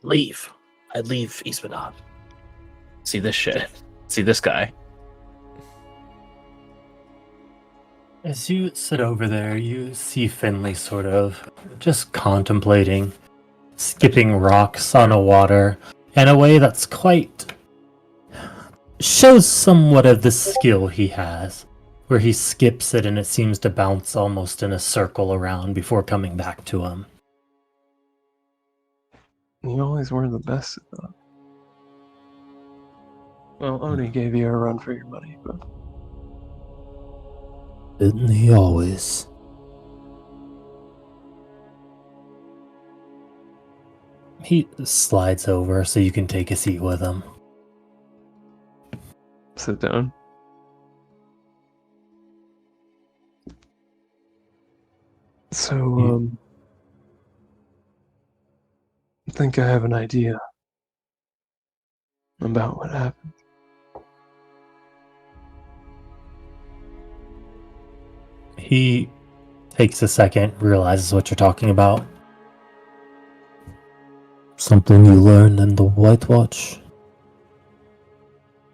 Leave. I'd leave Eastmanod. See this shit. See this guy. As you sit over there, you see Finley sort of just contemplating, skipping rocks on a water in a way that's quite shows somewhat of the skill he has, where he skips it and it seems to bounce almost in a circle around before coming back to him. You always were the best at that. Well, Oni gave you a run for your money, but... Didn't he always? He slides over so you can take a seat with him. Sit down. So, I think I have an idea about what happened. He takes a second, realizes what you're talking about. Something you learned in the White Watch?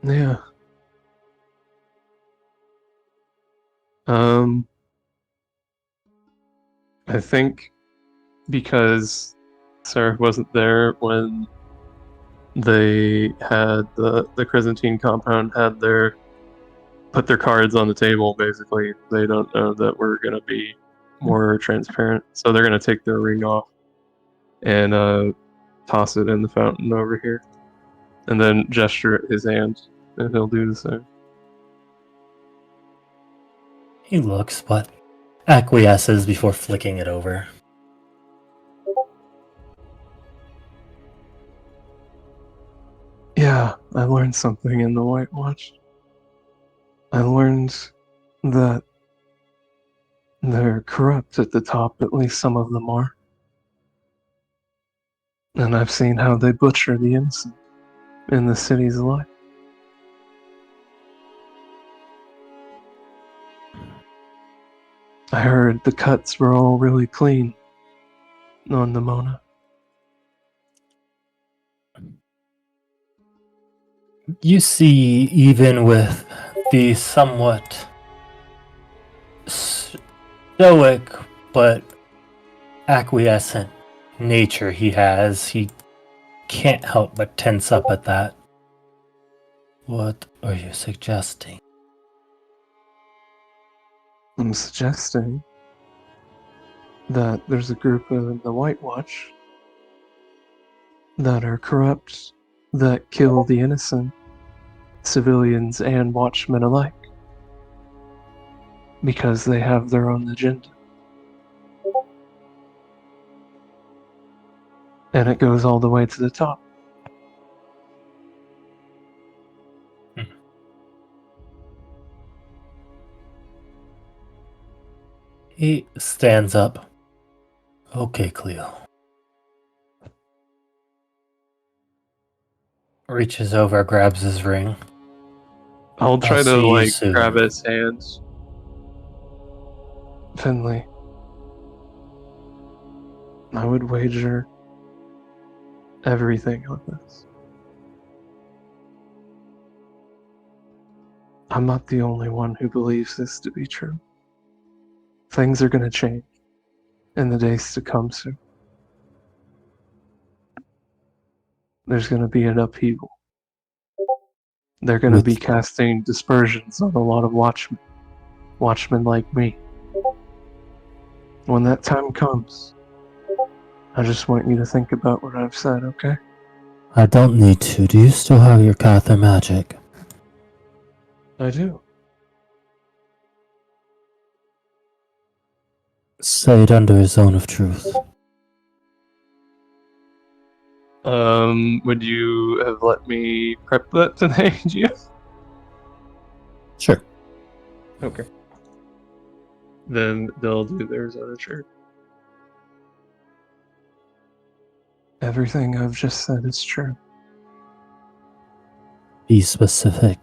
Yeah. I think because Sarah wasn't there when they had the Chrysantine compound had put their cards on the table, basically. They don't know that we're gonna be more transparent. So they're gonna take their ring off and toss it in the fountain over here. And then gesture at his hand, and he'll do the same. He looks, but acquiesces before flicking it over. Yeah, I learned something in the White Watch. I learned that they're corrupt at the top, at least some of them are. And I've seen how they butcher the innocent in the city's life. I heard the cuts were all really clean on the Mona. You see, even with the somewhat stoic but acquiescent nature he has, he can't help but tense up at that. What are you suggesting? I'm suggesting that there's a group in the White Watch that are corrupt, that kill the innocent, civilians and watchmen alike, because they have their own agenda. And it goes all the way to the top. He stands up. Okay, Cleo. Reaches over, grabs his ring. I'll try see to, you soon. grab his hands. Finley, I would wager everything on this. I'm not the only one who believes this to be true. Things are gonna change in the days to come soon. There's gonna be an upheaval. They're gonna be casting dispersions on a lot of watchmen like me. When that time comes, I just want you to think about what I've said, okay? I don't need to. Do you still have your Cather magic? I do. Say it under a zone of truth. Would you have let me prep that today, GF? Sure. Okay. Then they'll do theirs on a shirt. Everything I've just said is true. Be specific.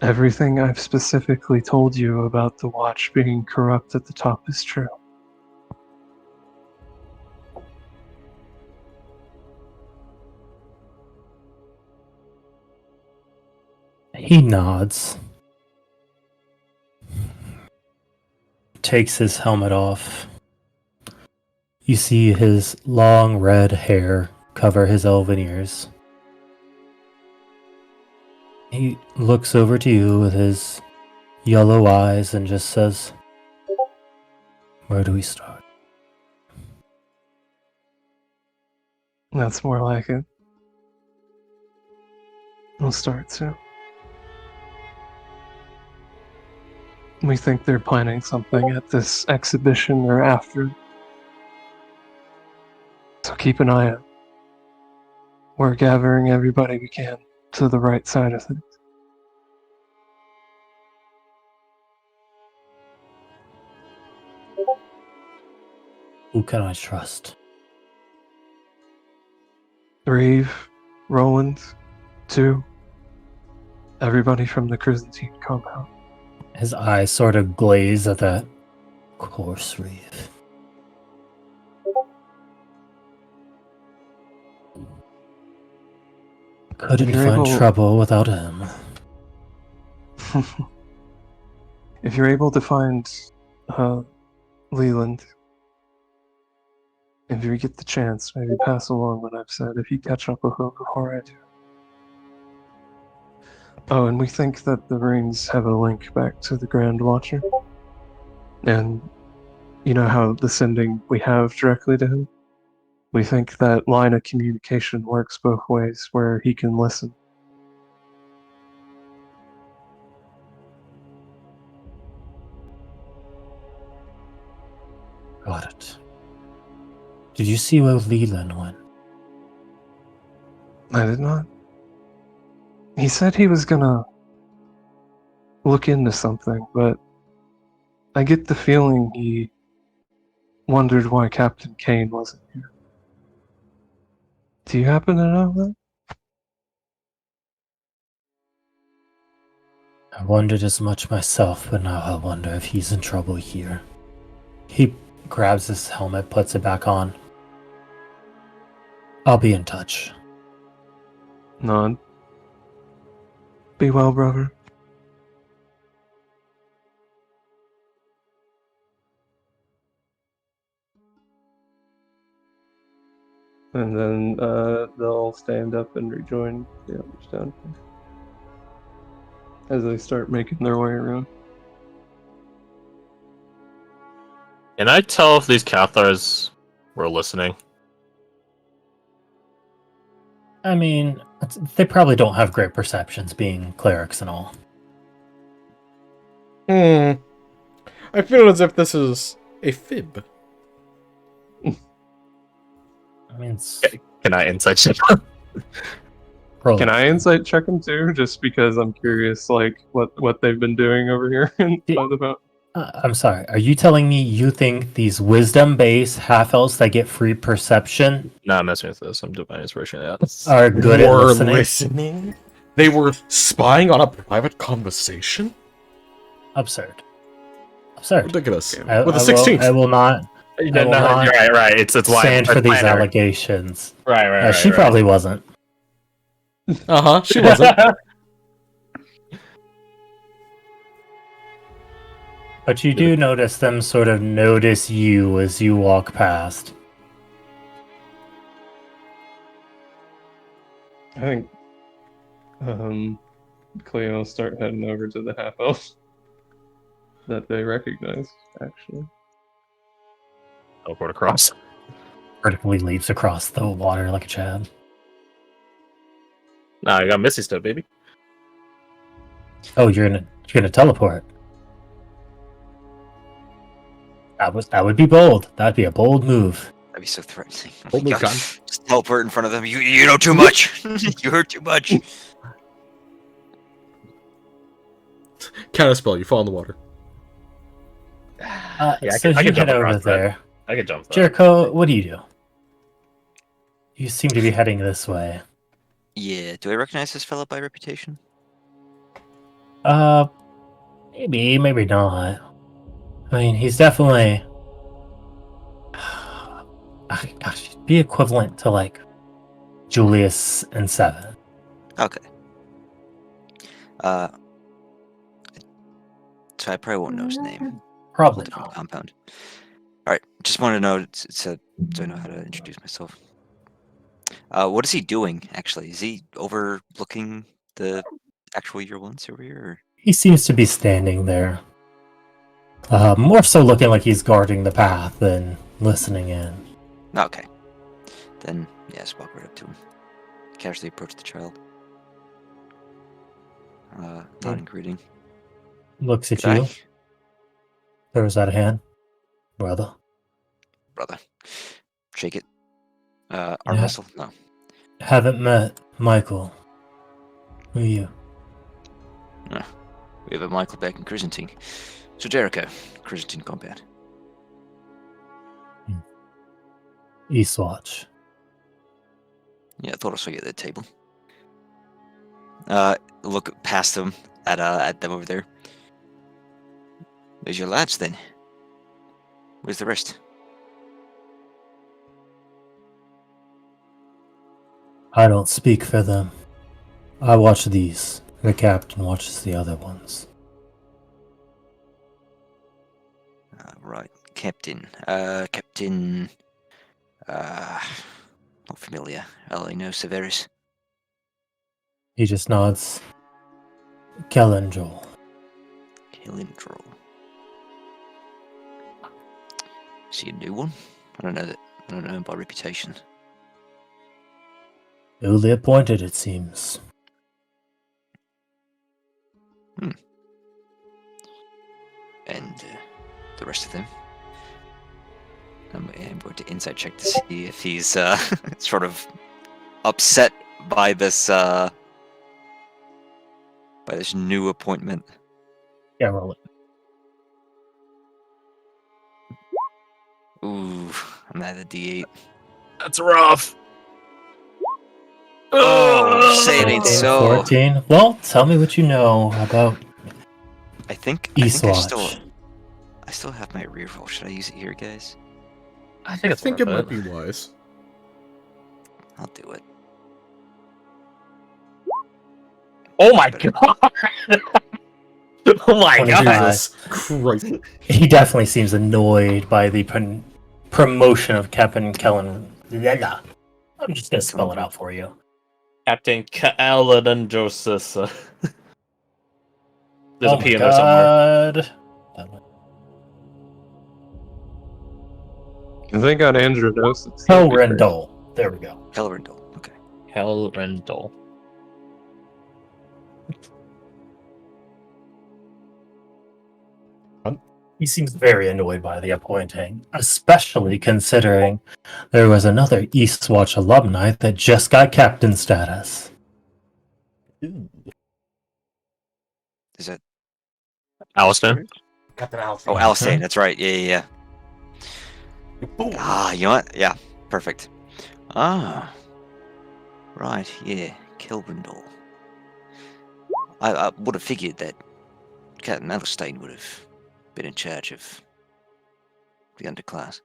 Everything I've specifically told you about the watch being corrupt at the top is true. He nods. Takes his helmet off. You see his long red hair cover his elven ears. He looks over to you with his yellow eyes and just says, "Where do we start?" That's more like it. We'll start soon. We think they're planning something at this exhibition or after. So keep an eye out. We're gathering everybody we can to the right side of things. Who can I trust? Reeve, Roland, 2, everybody from the Chrysantine compound. His eyes sort of glaze at that. Of course, Reeve. Couldn't You're find able- trouble without him. If you're able to find Leland, if you get the chance, maybe pass along what I've said if you catch up with her before I do. Oh, and we think that the rings have a link back to the Grand Watcher. And you know how the sending we have directly to him? We think that line of communication works both ways, where he can listen. Got it. Did you see where Leland went? I did not. He said he was gonna look into something, but I get the feeling he wondered why Captain Kane wasn't here. Do you happen to know that? I wondered as much myself, but now I wonder if he's in trouble here. He grabs his helmet, puts it back on. I'll be in touch. Nod. Be well, brother. And then they'll stand up and rejoin the others down here as they start making their way around. Can I tell if these Cathars were listening? I mean, they probably don't have great perceptions being clerics and all. I feel as if this is a fib. I mean, it's Can I insight check? roll Can it. I insight check them too? Just because I'm curious, like what they've been doing over here by the fountain. I'm sorry. Are you telling me you think these wisdom-based half-elves that get free perception No, I'm messing with this. I'm divine inspiration. Yeah. are good at Were listening? listening? They were spying on a private conversation? Absurd. Absurd. Ridiculous. Okay. I, With the I will- 16th. I will not No, will no, not you're right. It's why stand for these planner. allegations. Right. She probably wasn't. Uh-huh, she wasn't. But you do notice them sort of notice you as you walk past. I think Cleo will start heading over to the half elf that they recognize, actually. Teleport across. Vertically leaps across the water like a Chad. Nah, I got Missy stuff, baby. Oh, you're gonna teleport. That would be bold. That'd be a bold move. That'd be so threatening. Oh Hold my me, God. gun. Just teleport in front of them. You know too much. You heard too much. Counterspell, you fall in the water. Yeah, I so can you jump head over across that. there. I can jump that. Jericho, what do you do? You seem to be heading this way. Yeah, do I recognize this fella by reputation? Maybe, maybe not. I mean, he's definitely gosh, he'd be equivalent to like Julius and Seven. Okay. Uh, so I probably won't know his name. Probably Different not. compound. All right. Just want to know so I know how to introduce myself. What is he doing actually? Is he overlooking the actual year ones over here? He seems to be standing there. More so looking like he's guarding the path than listening in. Or... Okay. Then yes, walk right up to him. Casually approach the child. Nodding greeting. Looks at G'day, you. Throws out a hand. Brother. brother. Shake it. Arm Yeah. wrestle? No. Haven't met Michael. Who are you? We have a Michael back in Chrysantine. So Jericho, Chrysantine combat. Eastwatch. Yeah, I thought I saw you at that table. Look past them at them over there. There's your lads then. Where's the rest? I don't speak for them. I watch these. The captain watches the other ones. Right, Captain. Captain. Not familiar. All I know, Severus. He just nods. Kellenjol. Kilindrol. Is he a new one? I don't know that. I don't know him by reputation. Newly appointed, it seems. And the rest of them. I'm going to insight check to see if he's sort of upset by this new appointment. Yeah, roll it. Ooh, I'm at a D8. That's rough. Oh, say it ain't 13, so. 14. Well, tell me what you know about I think Eastwatch. I still have my reroll. Should I use it here, guys? I think I it's think worth it might be wise. I'll do it. Oh my god! Oh my 25. god! Jesus Christ. He definitely seems annoyed by the promotion of Captain Kellen. I'm just gonna spell it out for you. Captain Kaladin Joseph. There's Oh a my P in there somewhere. god. If they got andronosis. Helrendol. There we go. Elrindel. Okay. Helrendel. He seems very annoyed by the appointing, especially considering there was another Eastwatch alumni that just got captain status. Is that Alistair? Captain Alpha. Oh, Alistair, that's right. Yeah. Ah, you know what? Yeah, perfect. Ah, right. Yeah, Kilbrindle. I would have figured that Captain Alistair would have been in charge of the underclass.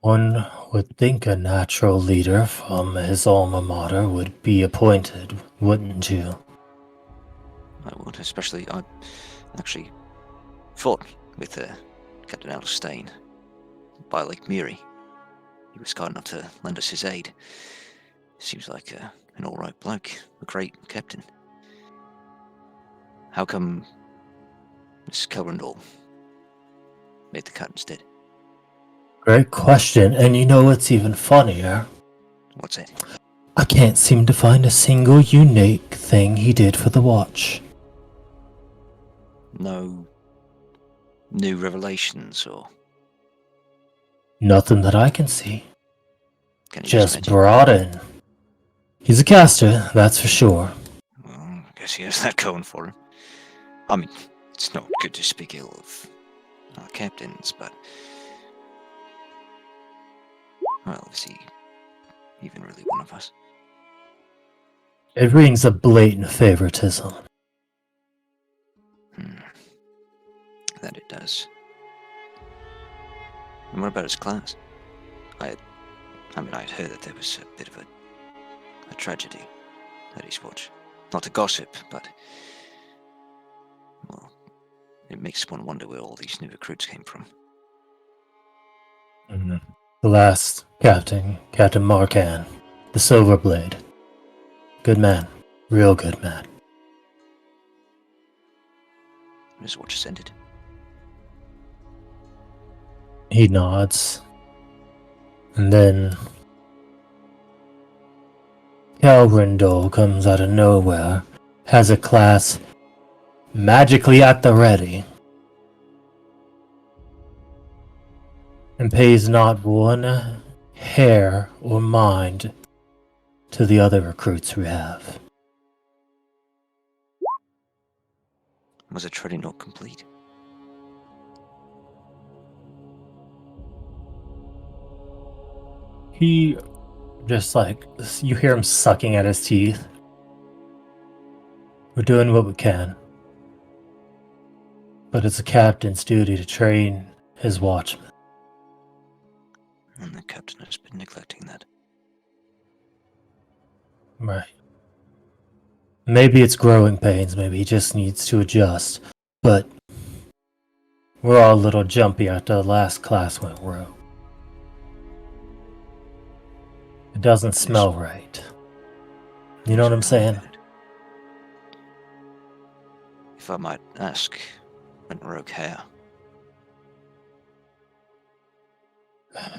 One would think a natural leader from his alma mater would be appointed, wouldn't you? I would, especially I actually fought with Captain Alistair by Lake Miri. He was kind enough to lend us his aid. Seems like an alright bloke, a great captain. How come Miss Kilbrindle made the cut instead? Great question, and you know what's even funnier? What's it? I can't seem to find a single unique thing he did for the watch. No new revelations, or Nothing that I can see. can you Just mention? brought in. He's a caster, that's for sure. Well, I guess he has that going for him. I mean, it's not good to speak ill of our captains, but well, is he even really one of us? It rings a blatant favoritism. That it does. And what about his class? I mean, I had heard that there was a bit of a tragedy at Eastwatch. Not to gossip, but, well, it makes one wonder where all these new recruits came from. The last captain, Captain Marcan, the Silverblade. Good man. Real good man. His watch has ended. He nods. And then Calgrindol comes out of nowhere, has a class magically at the ready, and pays not one hair or mind to the other recruits we have. Was the training not complete? He just you hear him sucking at his teeth. We're doing what we can. But it's a captain's duty to train his watchmen. And the captain has been neglecting that. Right. Maybe it's growing pains, maybe he just needs to adjust. But we're all a little jumpy after the last class went rogue. It doesn't smell right. You know what I'm saying? If I might ask, went rogue hair.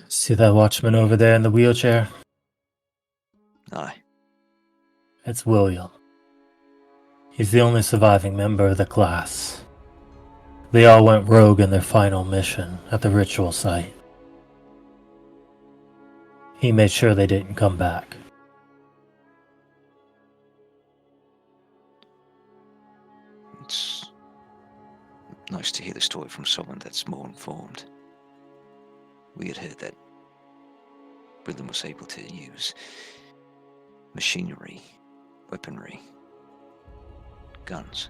See that watchman over there in the wheelchair? Aye. It's William. He's the only surviving member of the class. They all went rogue in their final mission at the ritual site. He made sure they didn't come back. It's nice to hear the story from someone that's more informed. We had heard that William was able to use machinery, weaponry, guns,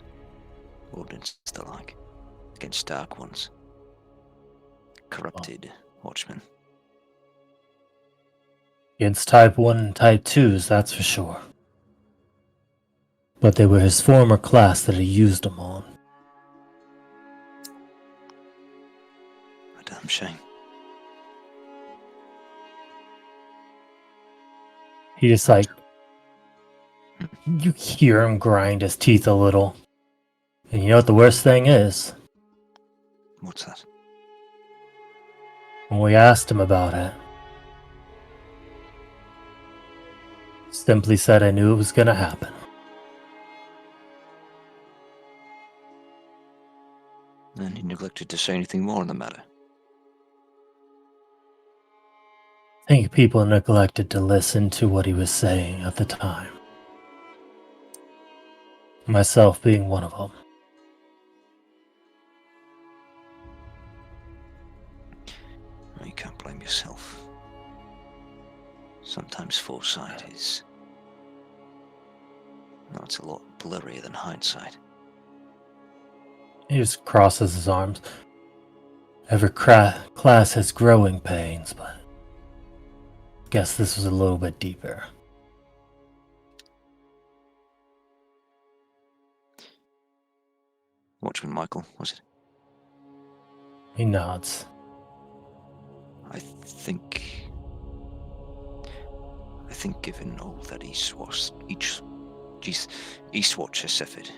ordnance, the like, against dark ones, corrupted watchmen. Against Type 1 and Type 2s, that's for sure. But they were his former class that he used them on. A damn shame. He just you hear him grind his teeth a little. And you know what the worst thing is? What's that? When we asked him about it, simply said I knew it was gonna happen. And he neglected to say anything more on the matter. I think people neglected to listen to what he was saying at the time. Myself being one of them. You can't blame yourself. Sometimes foresight is... well, it's a lot blurrier than hindsight. He just crosses his arms. Every class has growing pains, but guess this was a little bit deeper. Watchman Michael, was it? He nods. I think given all that Eastwatch has suffered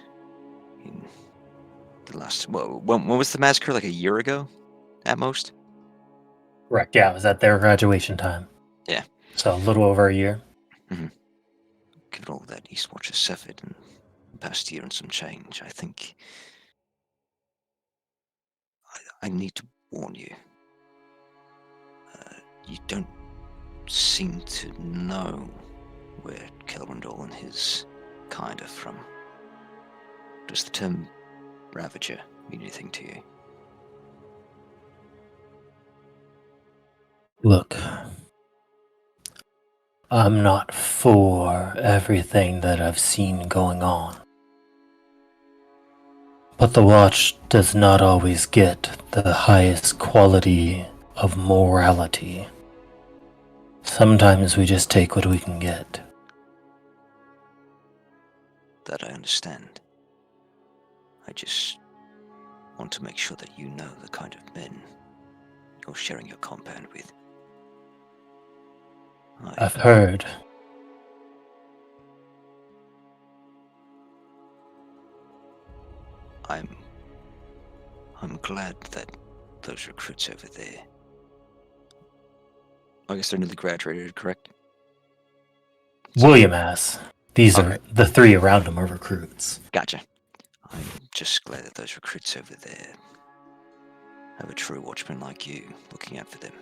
in the last... well, when was the massacre? Like a year ago? At most? Correct, yeah, it was at their graduation time. Yeah. So a little over a year. Mm-hmm. Given all that Eastwatch has suffered in the past year and some change, I think I need to warn you. You don't seem to know where Kelrandol and his kind are from. Does the term Ravager mean anything to you? Look, I'm not for everything that I've seen going on. But the watch does not always get the highest quality of morality. Sometimes we just take what we can get. That I understand. I just want to make sure that you know the kind of men you're sharing your compound with. I've heard. I'm glad that those recruits over there. I guess they're newly graduated, correct? William has. These Okay. are the three around him are recruits. Gotcha. I'm just glad that those recruits over there have a true watchman like you looking out for them.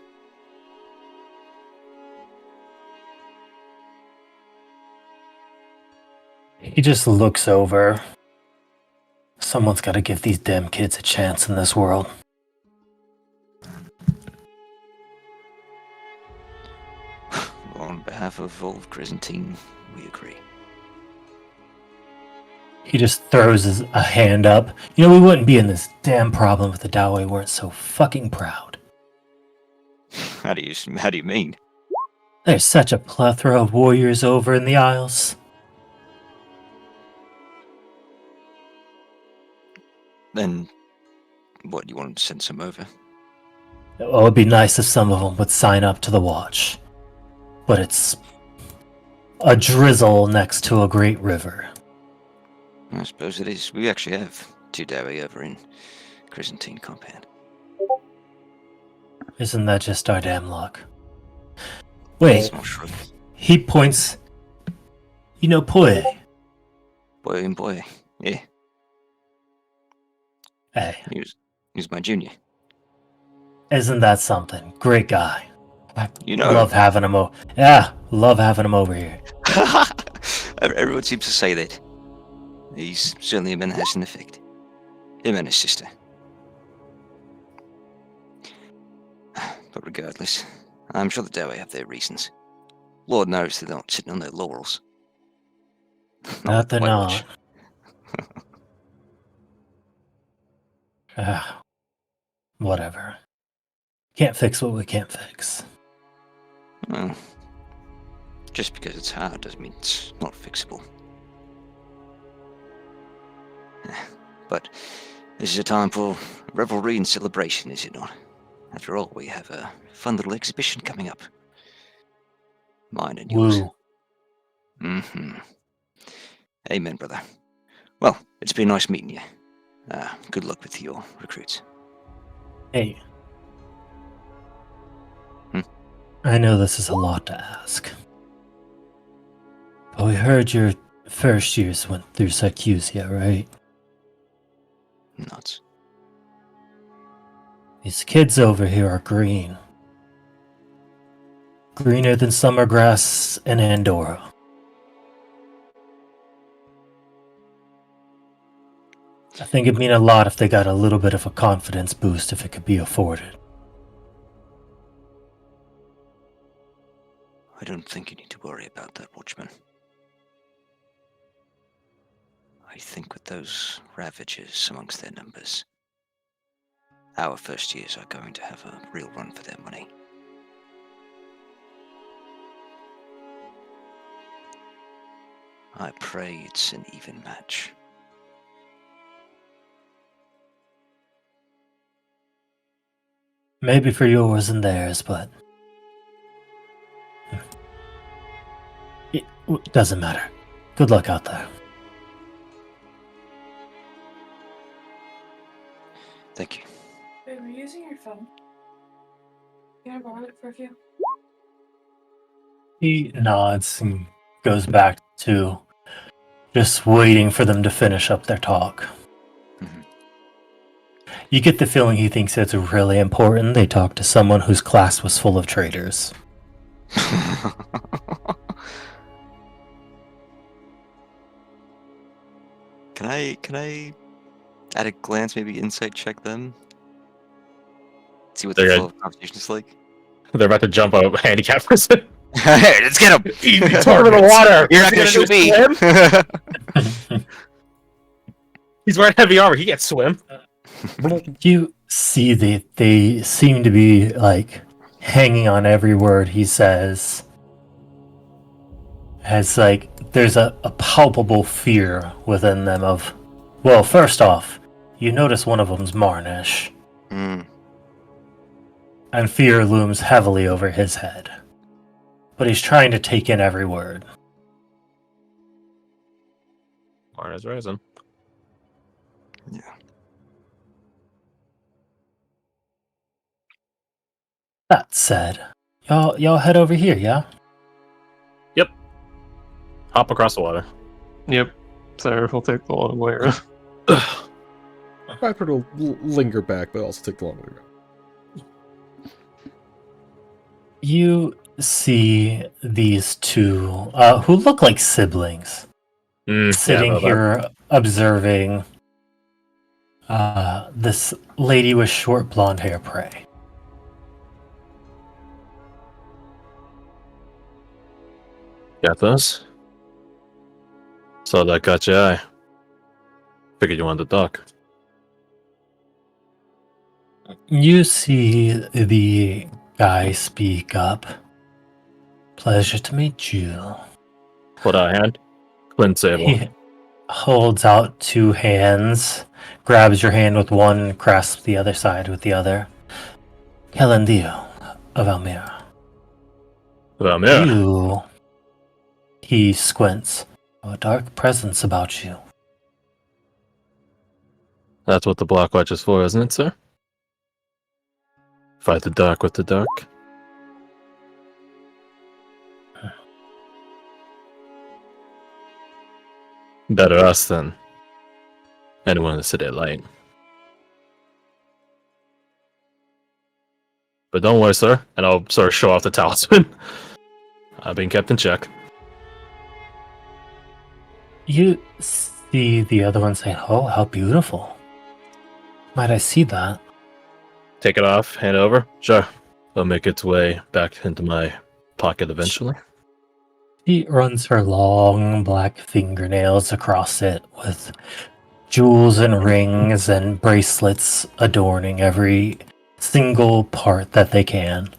He just looks over. Someone's got to give these damn kids a chance in this world. On behalf of all of Crescentine, we agree. He just throws a hand up. You know, we wouldn't be in this damn problem if the Dawei weren't so fucking proud. How do you mean? There's such a plethora of warriors over in the Isles. Then, what, you want to send some over? Oh, it'd be nice if some of them would sign up to the watch. But it's a drizzle next to a great river. I suppose it is. We actually have 2 Dawei over in Crescentine compound. Isn't that just our damn luck? Wait, It's not shrug. he points. You know, Poe. Boy and boy. Yeah, Hey, he was my junior. isn't that something? Great guy. I You know. love having him over. Yeah, love having him over here. Everyone seems to say that. He's certainly a man that has an effect. Him and his sister. But regardless, I'm sure the Dawei have their reasons. Lord knows they're not sitting on their laurels. Not they're White not. Watch. Whatever. Can't fix what we can't fix. Well, just because it's hard doesn't mean it's not fixable. But this is a time for revelry and celebration, is it not? After all, we have a fun little exhibition coming up. Mine and yours. Woo. Mm-hmm. Amen, brother. Well, it's been nice meeting you. Good luck with your recruits. Hey. Hmm? I know this is a lot to ask. But we heard your first years went through Sycusia, right? Nuts. These kids over here are green. Greener than summer grass in Andorra. I think it'd mean a lot if they got a little bit of a confidence boost if it could be afforded. I don't think you need to worry about that, Watchman. I think with those ravages amongst their numbers, our first years are going to have a real run for their money. I pray it's an even match. Maybe for yours and theirs, but it doesn't matter. Good luck out there. Thank you. Wait, were you using your phone? Can I borrow it for a few? He nods and goes back to just waiting for them to finish up their talk. Mhm. You get the feeling he thinks it's really important they talk to someone whose class was full of traitors. Can I at a glance maybe insight check them? See what They're the good. flow of conversation is like? They're about to jump a handicap person. Hey, let's get him! Easy target of water. You're not gonna shoot me! He's wearing heavy armor. He can't swim. You see they seem to be like hanging on every word he says. As like there's a palpable fear within them of, well, first off, you notice one of them's Marnish, Mm. and fear looms heavily over his head. But he's trying to take in every word. Marna's rising. That said, y'all head over here, yeah? Hop across the water. Yep. Sarah will take the long way around. Viper will linger back, but also take the long way around. You see these two, who look like siblings, sitting here observing this lady with short blonde hair pray. Got those? Saw that got your eye. Figured you wanted to talk. You see the guy speak up. Pleasure to meet you. Put out a hand. Clint Sable. He holds out two hands, grabs your hand with one, grasps the other side with the other. Calendio of Almira. Well, yeah. You... He squints. A dark presence about you. That's what the Black Watch is for, isn't it, sir? Fight the dark with the dark. Better us than anyone in the City of Light. But don't worry, sir, and I'll sort of show off the talisman. I've been kept in check. You see the other one say, "Oh, how beautiful. Might I see that?" Take it off, hand it over. Sure. It'll make its way back into my pocket eventually. She runs her long black fingernails across it with jewels and rings and bracelets adorning every single part that they can.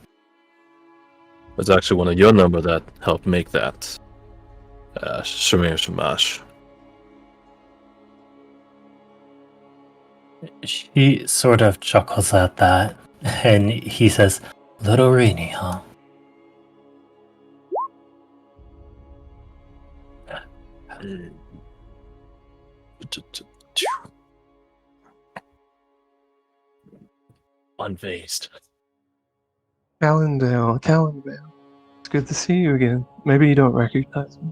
It's actually one of your number that helped make that. Shamir Shamash. She sort of chuckles at that, and he says, "Little Rainy, huh?" Unfazed. Callendale. It's good to see you again. Maybe you don't recognize me.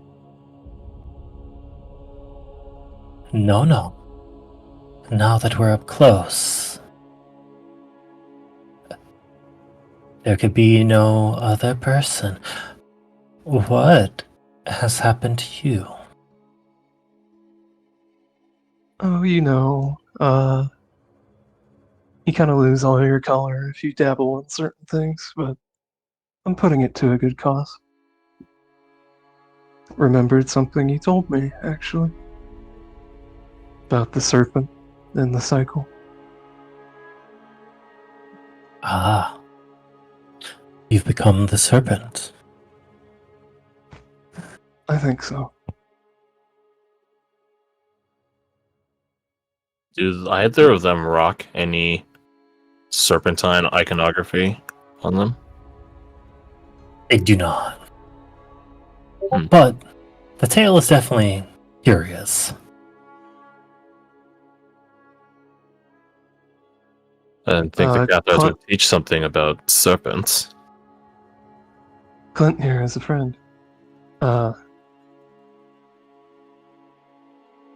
No. Now that we're up close, there could be no other person. What has happened to you? Oh, you kind of lose all your color if you dabble in certain things, but I'm putting it to a good cause. Remembered something you told me, actually. About the serpent and the cycle. Ah, you've become the serpent. I think so. Do either of them rock any serpentine iconography on them? They do not. Hmm. But the tale is definitely curious. I didn't think the Cathars Clint- would teach something about serpents. Clint here is a friend. I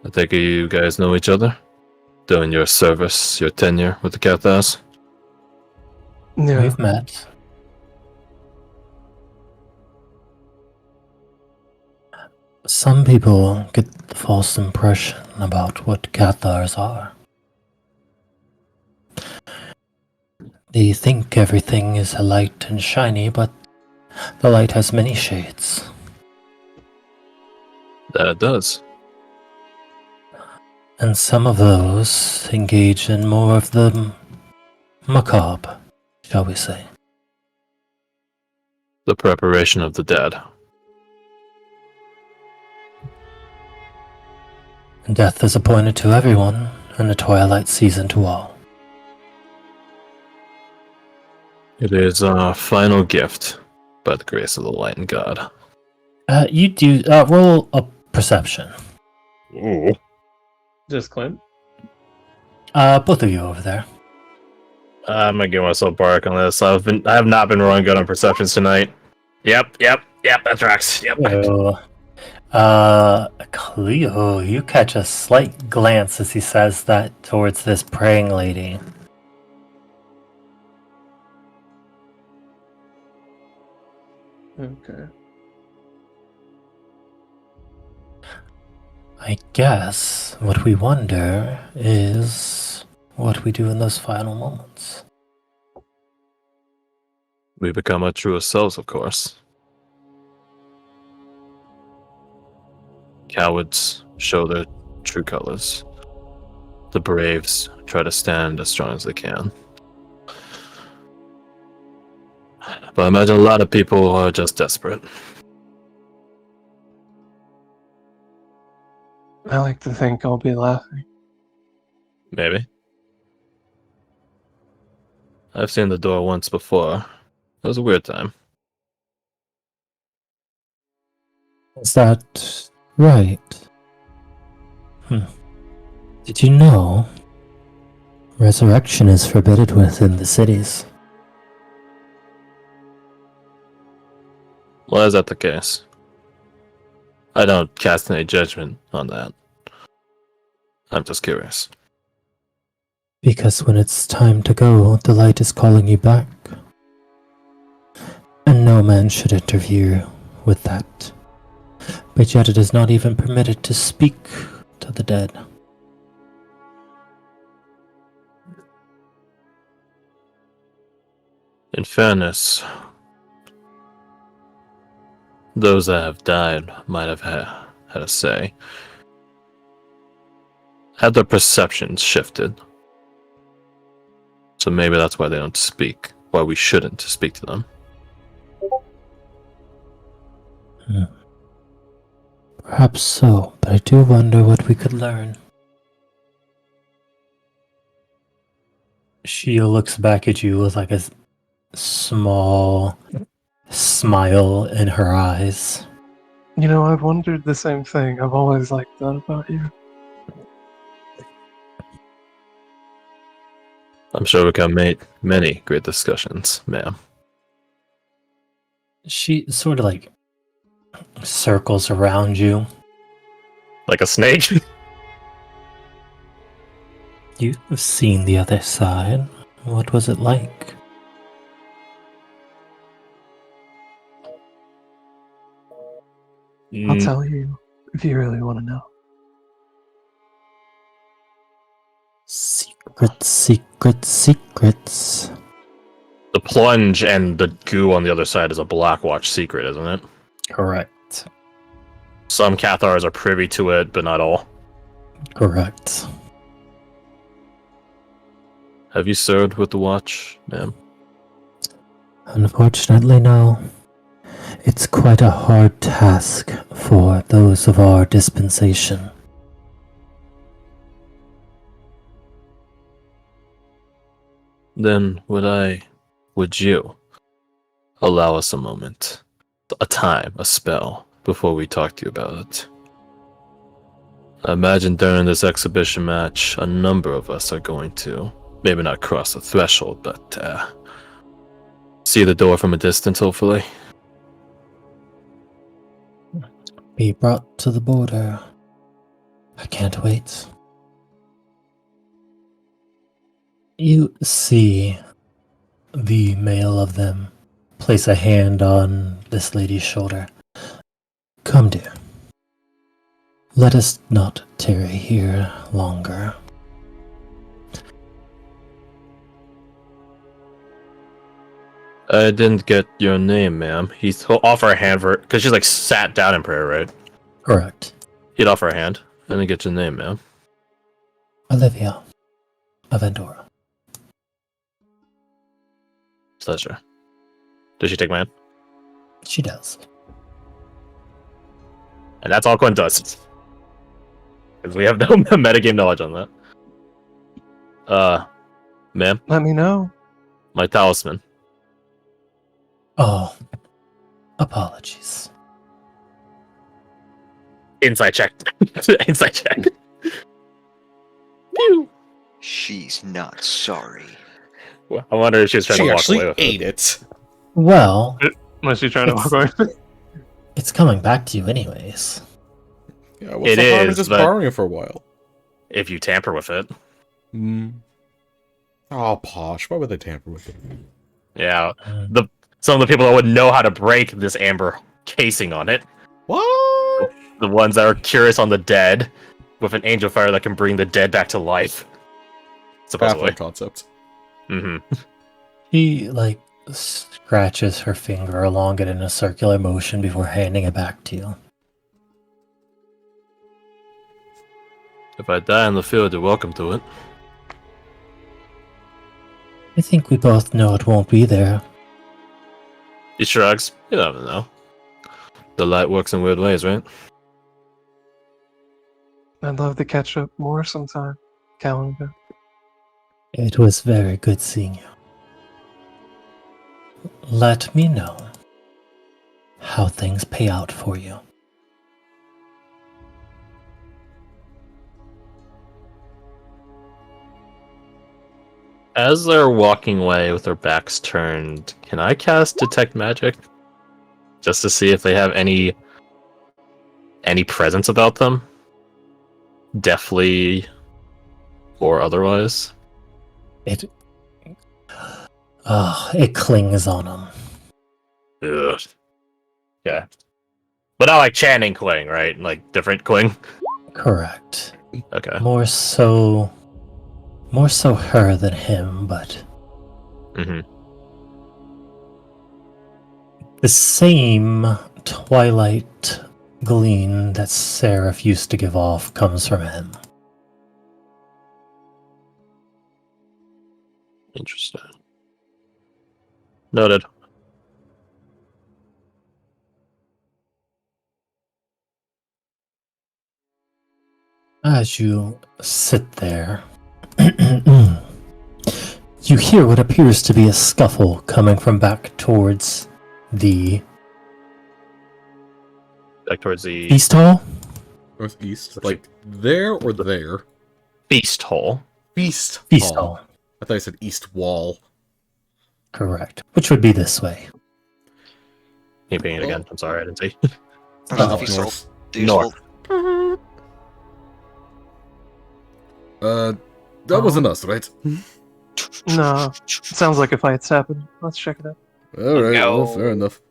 think you guys know each other? During your service, your tenure with the Cathars? Yeah. We've met. Some people get the false impression about what Cathars are. They think everything is light and shiny, but the light has many shades. That it does. And some of those engage in more of the macabre, shall we say. The preparation of the dead. Death is appointed to everyone, and the twilight season to all. It is our final gift by the grace of the light and God. You do roll a perception. Ooh. Just Clint. Both of you over there. I'm gonna give myself bark on this. I have not been rolling good on perceptions tonight. Yep, that tracks. Yep. Cleo, you catch a slight glance as he says that towards this praying lady. Okay. I guess what we wonder is what we do in those final moments. We become our truest selves, of course. Cowards show their true colors. The braves try to stand as strong as they can. But I imagine a lot of people are just desperate. I like to think I'll be laughing. Maybe. I've seen the door once before. It was a weird time. Is that right? Did you know resurrection is forbidden within the cities? Why is that the case? I don't cast any judgment on that. I'm just curious. Because when it's time to go, the light is calling you back. And no man should interfere with that. But yet it is not even permitted to speak to the dead. In fairness, those that have died might have had a say. Had their perceptions shifted. So maybe that's why they don't speak. Why we shouldn't speak to them. Perhaps so, but I do wonder what we could learn. She looks back at you with like a small smile in her eyes. You know, I've wondered the same thing. I've always liked that about you. I'm sure we can make many great discussions, ma'am. She sort of like circles around you. Like a snake? You've seen the other side. What was it like? I'll tell you if you really want to know. Secrets, secrets, secrets. The plunge and the goo on the other side is a Blackwatch secret, isn't it? Correct. Some Cathars are privy to it, but not all. Correct. Have you served with the Watch, ma'am? Unfortunately, no. It's quite a hard task for those of our dispensation. Then would you allow us a moment, a time, a spell, before we talk to you about it? I imagine during this exhibition match, a number of us are going to, maybe not cross the threshold, but see the door from a distance, hopefully. Be brought to the border. I can't wait. You see the male of them place a hand on this lady's shoulder. Come, dear. Let us not tarry here longer. I didn't get your name, ma'am. He'll offer a hand for because she's like sat down in prayer, right? Correct. He'd offer a hand. I didn't get your name, ma'am. Olivia of Endora. Pleasure. Does she take my hand? She does. And that's all Quinn does. Because we have no metagame knowledge on that. Ma'am, Let me know. my talisman. Oh, apologies. Inside check. Inside check. Pew. She's not sorry. Well, I wonder if she was trying She to walk actually away with ate it. it. Well, Was she trying to walk away? it's coming back to you anyways. Yeah, what's It the harm in is, just but- borrowing it for a while? If you tamper with it. Oh, posh. Why would they tamper with it? Yeah. Some of the people that would know how to break this amber casing on it. What? The ones that are curious on the dead with an angel fire that can bring the dead back to life. Supposedly. Baffling concept. Mm-hmm. She, scratches her finger along it in a circular motion before handing it back to you. If I die in the field, you're welcome to it. I think we both know it won't be there. He shrugs. You never know. The light works in weird ways, right? I'd love to catch up more sometime, Calendar. It was very good seeing you. Let me know how things pay out for you. As they're walking away with their backs turned, can I cast Detect Magic? Just to see if they have any presence about them? Deathly or otherwise? It clings on him. Ugh. Yeah. But not like chanting Kling, right? Like different Kling? Correct. Okay. More so her than him, but Mm-hmm. the same twilight gleam that Seraph used to give off comes from him. Interesting. Noted. As you sit there, you hear what appears to be a scuffle coming from back towards the Back towards the East Hall. Northeast? Like, there or there? feast hole. Feast East Hall. Hall, I thought I said East Wall. correct. Which would be this way. Keeping it again. I'm sorry, I didn't see. Up Feast north. North. That wasn't us, right? No, sounds like a fight's happened. Let's check it out. Alright, No. well, fair enough.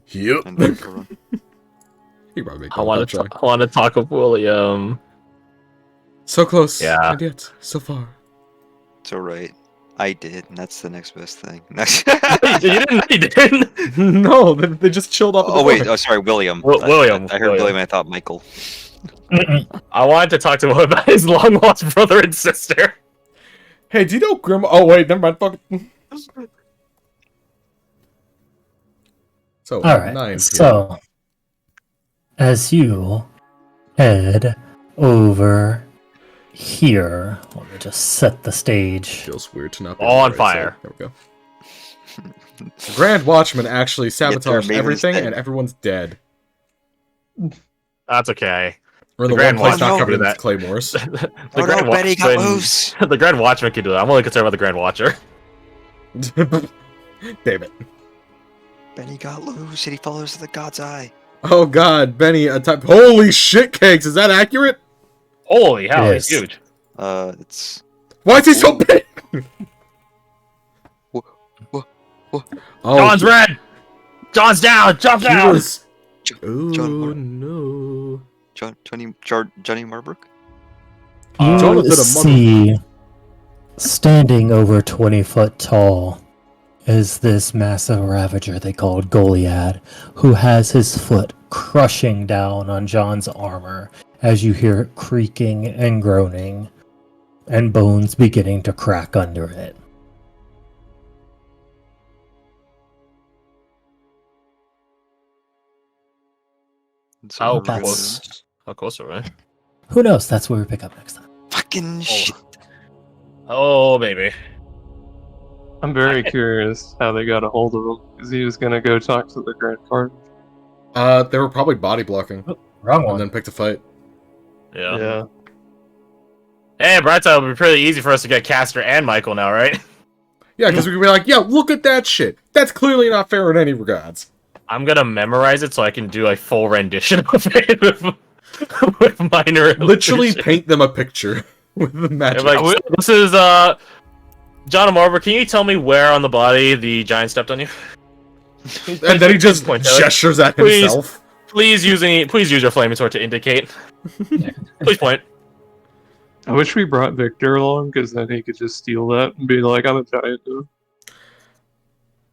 Yep. And then for run. You probably make I want that to talk with William. So close. Yeah. And yet, so far. It's alright. I did, and that's the next best thing. You didn't. No, they just chilled off. Oh wait, oh sorry, William. William. I heard William. I thought Michael. I wanted to talk to him about his long lost brother and sister. Hey, do you know Grim? Oh wait, never mind. Fuck. So, All right. 9 p.m. So, as you head over here, let me just set the stage. Feels weird to not be All on the right fire. side. There we go. The Grand Watchman actually sabotaged Maven's everything, dead. and everyone's dead. That's okay. We're in the, The one Grand place not Watchman covered in can do that. claymores. The Oh no, Betty got loose. The Grand Watchman can do that. I'm only concerned about the Grand Watcher. Damn it. Benny got loose, and he follows the God's eye. Oh god, Benny, holy shit cakes, is that accurate? Holy hell, Yes. he's huge. It's Why is he so big? Wha- wha- wha- Oh, John's red! John's down! Jump he down! was... John Ooh, Mar- no. Johnny Marbrook. You Jonathan, a mother- see, standing over 20 foot tall, is this massive ravager they called Goliad, who has his foot crushing down on John's armor as you hear it creaking and groaning. and bones beginning to crack under it. So How we're close? How close are we? Who knows? That's where we pick up next time. Fucking shit. Oh, baby. I'm very curious how they got a hold of him, because he was gonna go talk to the Grand Cardinal. They were probably body blocking Wrong and one. then picked a fight. Yeah. Hey, bright side, it'll be pretty easy for us to get Castor and Michael now, right? Yeah, because we could be like, yeah, look at that shit. That's clearly not fair in any regards. I'm gonna memorize it so I can do a full rendition of it with minor Literally illusion. paint them a picture with the magic. Like, so this is John Marver. Can you tell me where on the body the giant stepped on you? And then he just gestures at himself. Please use your flaming sword to indicate. Please point. I wish we brought Victor along, because then he could just steal that and be like, I'm a giant now.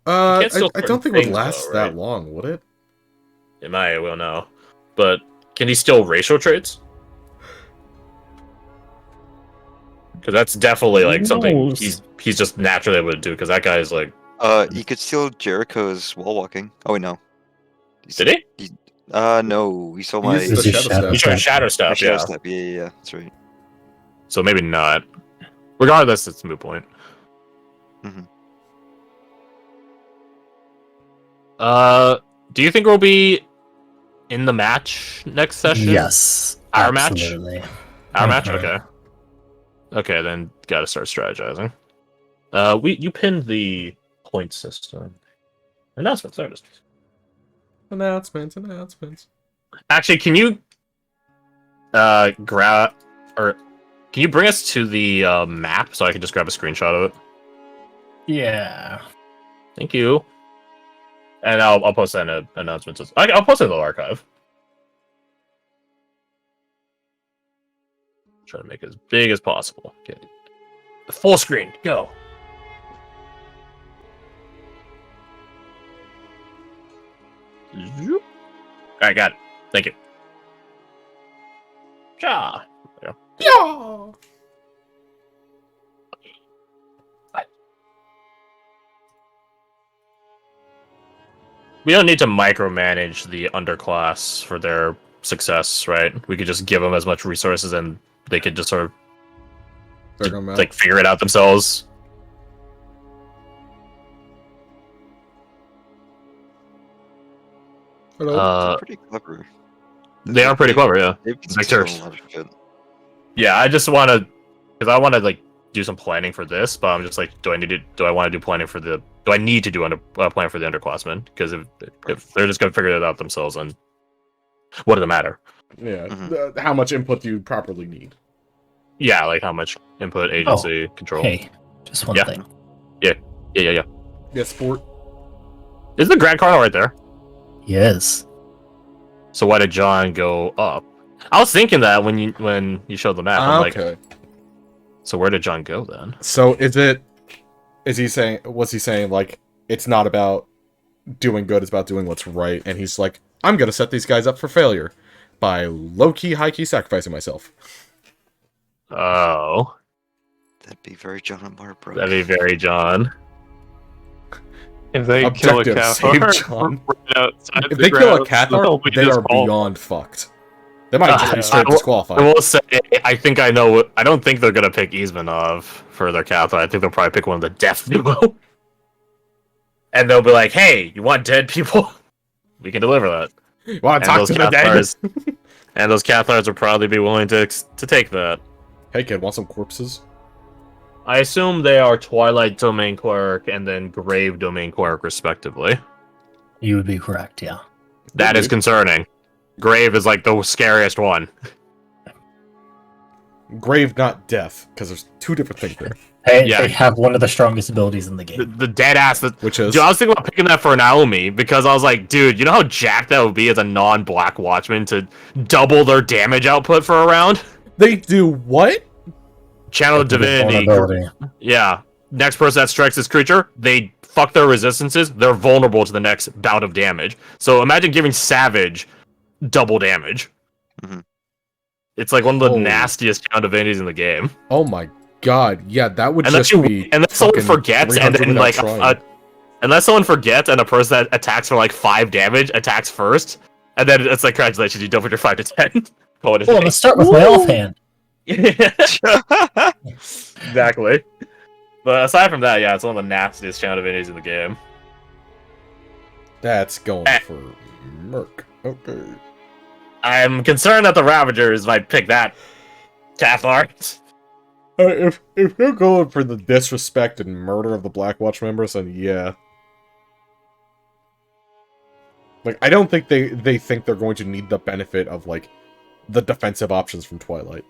I can't steal don't think it would things, last though, right? that long, would it? It might, will know. But can he steal racial traits? Because that's definitely like something knows? he's just naturally able to do. Because that guy is like, You could steal Jericho's wall walking. Oh wait, no. did he? No. He saw my. He used the This is shadow shadow He's step. trying shadow my stuff, shadow yeah. step. Yeah, that's right. So maybe not. Regardless, it's a moot point. Mhm. Do you think we'll be in the match next session? Yes. Our match? absolutely. Our match? Mhm. Okay. Okay, then gotta start strategizing. You pinned the point system. Announcements, there it is. Announcements. Actually, can you grab or can you bring us to the map so I can just grab a screenshot of it? Yeah. Thank you. And I'll post that in announcements. I'll post it in the archive. Try to make it as big as possible. Okay. Full screen, go. Zoop. Alright, got it. Thank you. Ja. Yeah. We don't need to micromanage the underclass for their success, right? We could just give them as much resources and they could just sort of Figure 'em out. like figure it out themselves. Hello. They're pretty clever. They are pretty clever, yeah. They've been Victor. stealing a lot of shit. Yeah, I just want to, because I want to like do some planning for this, but I'm just like, do I want to do planning for the? Do I need to do plan for the underclassmen? Because if they're just gonna figure it out themselves, then what does it matter? Yeah. Mhm. How much input do you properly need? Yeah, like how much input, agency, control. Hey, just one Yeah. thing. Yeah. Yeah, sport. Is the Grand Cardinal right there? Yes. So why did John go up? I was thinking that when you showed the map. I'm like, Okay. so where did John go then? So was he saying like it's not about doing good, it's about doing what's right, and he's like, I'm gonna set these guys up for failure by low-key, high-key sacrificing myself. Oh, That'd be very John and Barbara. that'd be very John. If they kill a Objective, save Cathar John. right outside If the they kill a grounds, they'll Cathar, be they are disqualified. beyond fucked. They might just be straight I disqualified. will say, I think I know. I don't think they're gonna pick Ismanov for their Cathar. I think they'll probably pick one of the Death Duo, and they'll be like, "Hey, you want dead people? We can deliver that." Want to talk to the dead? Cathars, and those Cathars will probably be willing to take that. Hey kid, want some corpses? I assume they are Twilight Domain Cleric and then Grave Domain Cleric, respectively. You would be correct, yeah. That is concerning. Grave is like the scariest one. Grave, not death, because there's two different things there. Hey, Yeah. they have one of the strongest abilities in the The, game. the dead ass. Which is Dude, I was thinking about picking that for Naomi because I was like, dude, you know how jacked that would be as a non-black watchman to double their damage output for a round? they do what? Channel of Divinity. Vulnerability. Yeah. Next person that strikes this creature, they fuck their resistances. They're vulnerable to the next bout of damage. So imagine giving Savage double damage. Mhm. It's like one of the Holy. nastiest channel divinities in the game. Oh my god, yeah, that would Unless just be. unless someone fucking forgets, and 300 then without like trying. unless someone forgets, and a person that attacks for like 5 damage attacks first, and then it's like, congratulations, you don't put your 5 to 10. Call it a Well, day. let's start with my offhand. Exactly. But aside from that, yeah, it's one of the nastiest channel divinities in the game. That's going for Merc. Okay. I'm concerned that the Ravagers might pick that Cathar. If you're going for the disrespect and murder of the Black Watch members, then yeah. Like, I don't think they think they're going to need the benefit of, like, the defensive options from Twilight.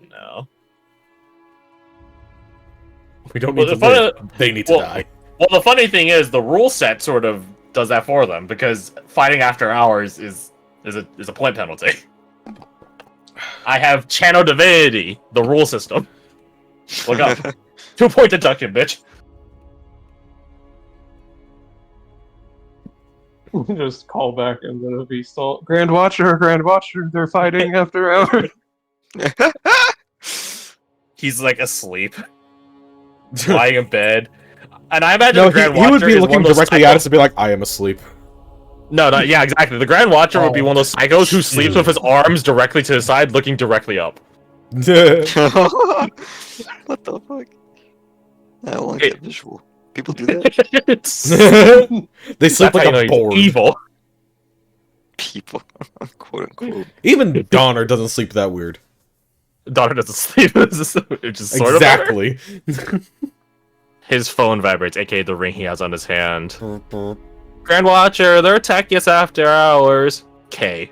No. We don't Well, need to the fun- live. They need to well- die. Well, the funny thing is, the rule set sort of does that for them, because fighting after hours is a point penalty. I have Channel Divinity, the rule system. Look up. 2-point deduction, bitch. Just call back and then it'll be still Grand Watcher, they're fighting after hours. He's like asleep, lying in bed, and I imagine No, the Grand he Watcher would be is looking one of those directly at us and be like, I am asleep. No, yeah, exactly. The Grand Watcher would be one of those psychos who sleeps with his arms directly to his side, looking directly up. What the fuck? I don't like that visual. People do that. They sleep That's how like you know a he's board. evil. People, quote unquote. Even Donner doesn't sleep that weird. Daughter doesn't sleep, which is sort of better. Exactly. His phone vibrates, aka the ring he has on his hand. Grand Watcher, their attack gets after hours. K.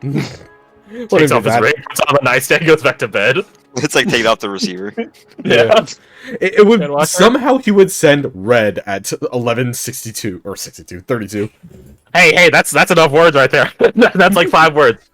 What Takes is off his that? ring, puts it on the nightstand, goes back to bed. It's like taking off the receiver. Yeah. It would Grand Watcher? somehow he would send red at 11:62 or 32. Hey, that's enough words right there. That's like 5 words.